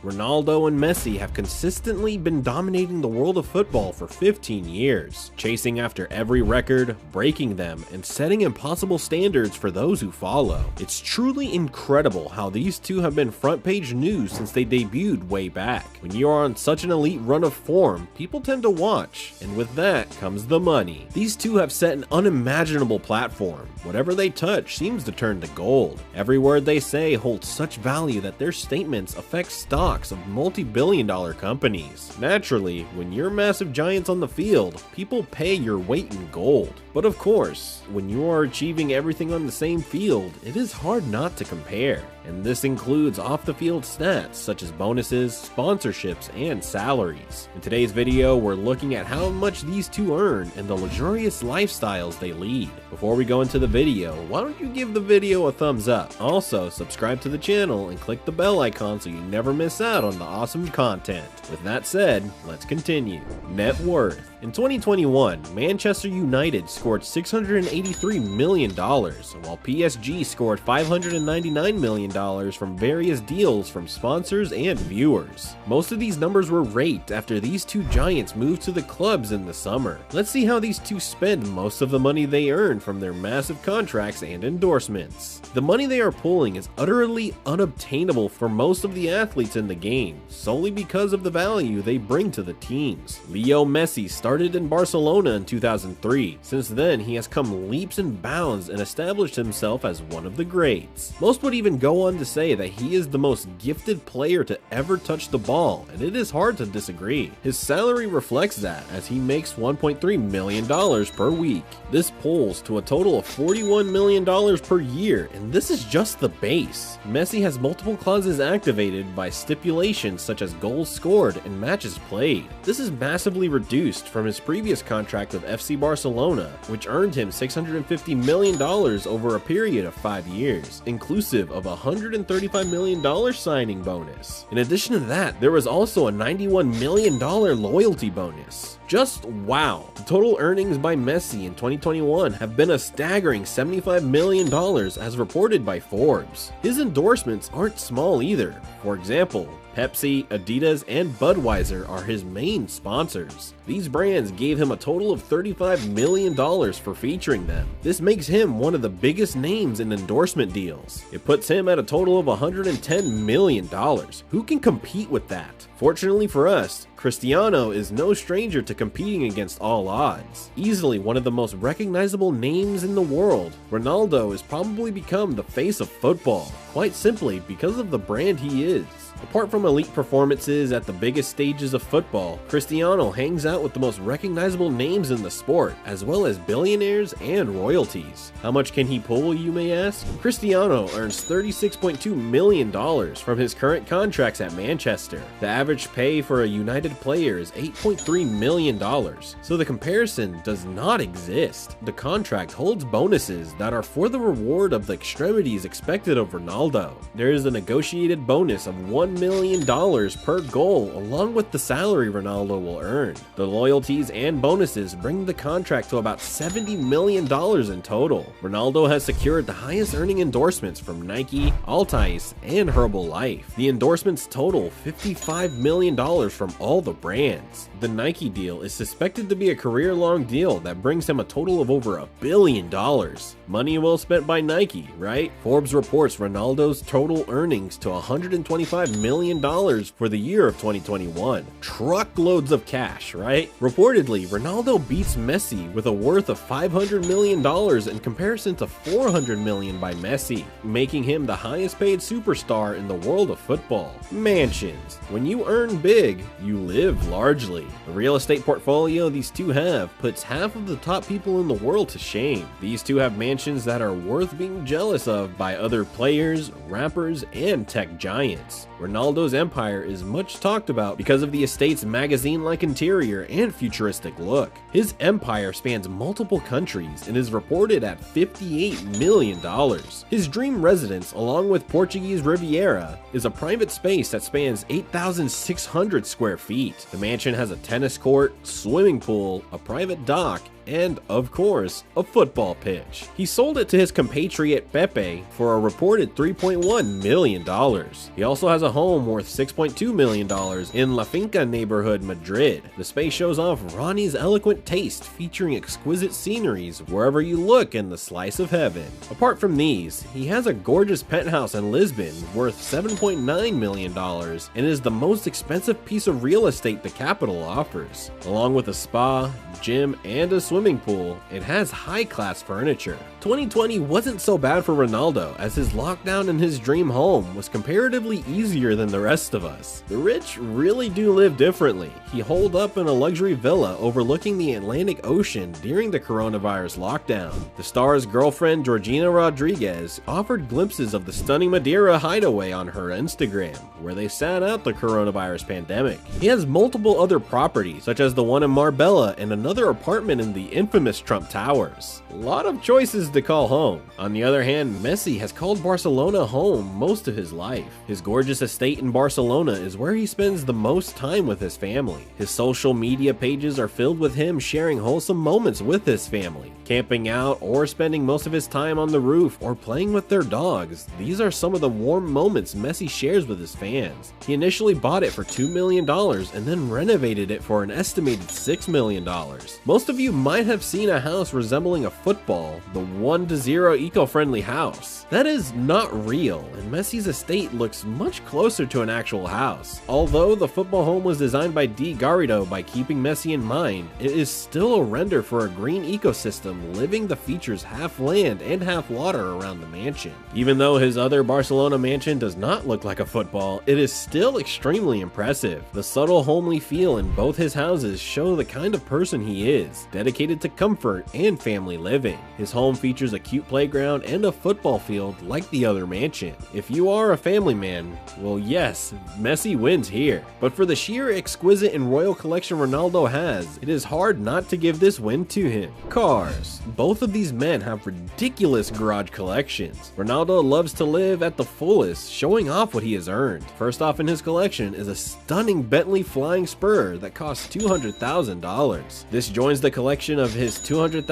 Ronaldo and Messi have consistently been dominating the world of football for 15 years, chasing after every record, breaking them, and setting impossible standards for those who follow. It's truly incredible how these two have been front page news since they debuted way back. When you are on such an elite run of form, people tend to watch, and with that comes the money. These two have set an unimaginable platform. Whatever they touch seems to turn to gold. Every word they say holds such value that their statements affect stocks of multi-billion-dollar companies. Naturally, when you're massive giants on the field, people pay your weight in gold. But of course, when you are achieving everything on the same field, it is hard not to compare. And this includes off-the-field stats such as bonuses, sponsorships, and salaries. In today's video, we're looking at how much these two earn and the luxurious lifestyles they lead. Before we go into the video, why don't you give the video a thumbs up? Also, subscribe to the channel and click the bell icon so you never miss out on the awesome content. With that said, let's continue. Net worth. In 2021, Manchester United scored $683 million, while PSG scored $599 million from various deals from sponsors and viewers. Most of these numbers were raked after these two giants moved to the clubs in the summer. Let's see how these two spend most of the money they earn from their massive contracts and endorsements. The money they are pulling is utterly unobtainable for most of the athletes in the game, solely because of the value they bring to the teams. Lionel Messi started in Barcelona in 2003. Since then, he has come leaps and bounds and established himself as one of the greats. Most would even go on to say that he is the most gifted player to ever touch the ball, and it is hard to disagree. His salary reflects that, as he makes $1.3 million per week. This pulls to a total of $41 million per year, and this is just the base. Messi has multiple clauses activated by stipulations such as goals scored and matches played. This is massively reduced from his previous contract with FC Barcelona, which earned him $650 million over a period of 5 years, inclusive of a $135 million signing bonus. In addition to that, there was also a $91 million loyalty bonus. Just wow. The total earnings by Messi in 2021 have been a staggering $75 million as reported by Forbes. His endorsements aren't small either. For example, Pepsi, Adidas, and Budweiser are his main sponsors. These brands gave him a total of $35 million for featuring them. This makes him one of the biggest names in endorsement deals. It puts him at a total of $110 million. Who can compete with that? Fortunately for us, Cristiano is no stranger to competing against all odds. Easily one of the most recognizable names in the world, Ronaldo has probably become the face of football, quite simply because of the brand he is. Apart from elite performances at the biggest stages of football, Cristiano hangs out with the most recognizable names in the sport, as well as billionaires and royalties. How much can he pull, you may ask? Cristiano earns $36.2 million from his current contracts at Manchester. The average pay for a United player is $8.3 million, so the comparison does not exist. The contract holds bonuses that are for the reward of the extremities expected of Ronaldo. There is a negotiated bonus of $1 million per goal, along with the salary Ronaldo will earn. The loyalties and bonuses bring the contract to about $70 million in total. Ronaldo has secured the highest earning endorsements from Nike, Altice, and Herbalife. The endorsements total $55 million from all the brands. The Nike deal is suspected to be a career-long deal that brings him a total of over $1 billion. Money well spent by Nike, right? Forbes reports Ronaldo's total earnings to $125 million for the year of 2021. Truckloads of cash, right? Reportedly, Ronaldo beats Messi with a worth of $500 million in comparison to $400 million by Messi, making him the highest paid superstar in the world of football. Mansions. When you earn big, you live largely. The real estate portfolio these two have puts half of the top people in the world to shame. These two have mansions that are worth being jealous of by other players, rappers, and tech giants. Ronaldo's empire is much talked about because of the estate's magazine-like interior and futuristic look. His empire spans multiple countries and is reported at $58 million. His dream residence, along with Portuguese Riviera, is a private space that spans 8,600 square feet. The mansion has a tennis court, swimming pool, a private dock, and, of course, a football pitch. He sold it to his compatriot Pepe for a reported $3.1 million. He also has a home worth $6.2 million in La Finca neighborhood, Madrid. The space shows off Ronnie's eloquent taste, featuring exquisite sceneries wherever you look in the slice of heaven. Apart from these, he has a gorgeous penthouse in Lisbon worth $7.9 million and is the most expensive piece of real estate the capital offers. Along with a spa, gym, and a swimming pool, it has high-class furniture. 2020 wasn't so bad for Ronaldo, as his lockdown in his dream home was comparatively easier than the rest of us. The rich really do live differently. He holed up in a luxury villa overlooking the Atlantic Ocean during the coronavirus lockdown. The star's girlfriend Georgina Rodriguez offered glimpses of the stunning Madeira hideaway on her Instagram, where they sat out the coronavirus pandemic. He has multiple other properties, such as the one in Marbella and another apartment in the infamous Trump Towers. A lot of choices to call home. On the other hand, Messi has called Barcelona home most of his life. His gorgeous estate in Barcelona is where he spends the most time with his family. His social media pages are filled with him sharing wholesome moments with his family, camping out or spending most of his time on the roof or playing with their dogs. These are some of the warm moments Messi shares with his fans. He initially bought it for $2 million and then renovated it for an estimated $6 million. Most of you might have seen a house resembling a football, the 1-0 eco-friendly house. That is not real, and Messi's estate looks much closer to an actual house. Although the football home was designed by Di Garrido by keeping Messi in mind, it is still a render for a green ecosystem living the features half land and half water around the mansion. Even though his other Barcelona mansion does not look like a football, it is still extremely impressive. The subtle homely feel in both his houses show the kind of person he is, dedicated to comfort and family living. His home features a cute playground and a football field like the other mansion. If you are a family man, well yes, Messi wins here. But for the sheer exquisite and royal collection Ronaldo has, it is hard not to give this win to him. Cars. Both of these men have ridiculous garage collections. Ronaldo loves to live at the fullest, showing off what he has earned. First off in his collection is a stunning Bentley Flying Spur that costs $200,000. This joins the collection of his $200,000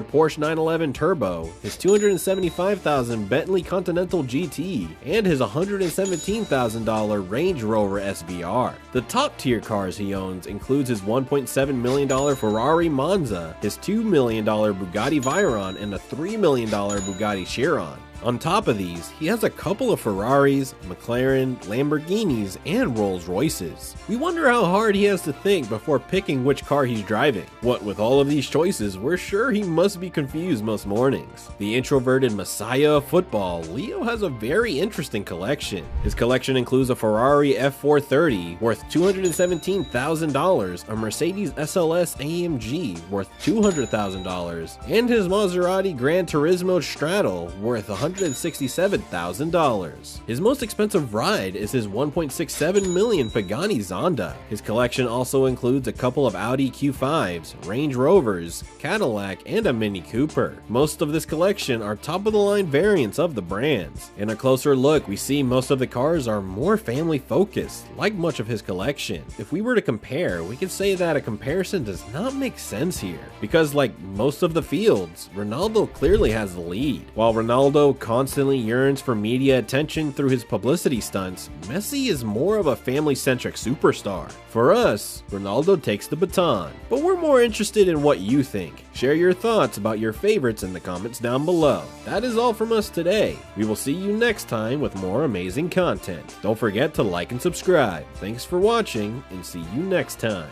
Porsche 911 Turbo, his $275,000 Bentley Continental GT, and his $117,000 Range Rover SVR. The top tier cars he owns includes his $1.7 million Ferrari Monza, his $2 million Bugatti Veyron, and a $3 million Bugatti Chiron. On top of these, he has a couple of Ferraris, McLaren, Lamborghinis, and Rolls Royces. We wonder how hard he has to think before picking which car he's driving. What with all of these choices, we're sure he must be confused most mornings. The introverted messiah of football, Leo has a very interesting collection. His collection includes a Ferrari F430 worth $217,000, a Mercedes SLS AMG worth $200,000, and his Maserati Gran Turismo Straddle worth $167,000. His most expensive ride is his $1.67 million Pagani Zonda. His collection also includes a couple of Audi Q5s, Range Rovers, Cadillac, and a Mini Cooper. Most of this collection are top-of-the-line variants of the brands. In a closer look, we see most of the cars are more family-focused, like much of his collection. If we were to compare, we could say that a comparison does not make sense here, because like most of the fields, Ronaldo clearly has the lead. While Ronaldo constantly yearns for media attention through his publicity stunts, Messi is more of a family-centric superstar. For us, Ronaldo takes the baton, but we're more interested in what you think. Share your thoughts about your favorites in the comments down below. That is all from us today. We will see you next time with more amazing content. Don't forget to like and subscribe. Thanks for watching, and see you next time.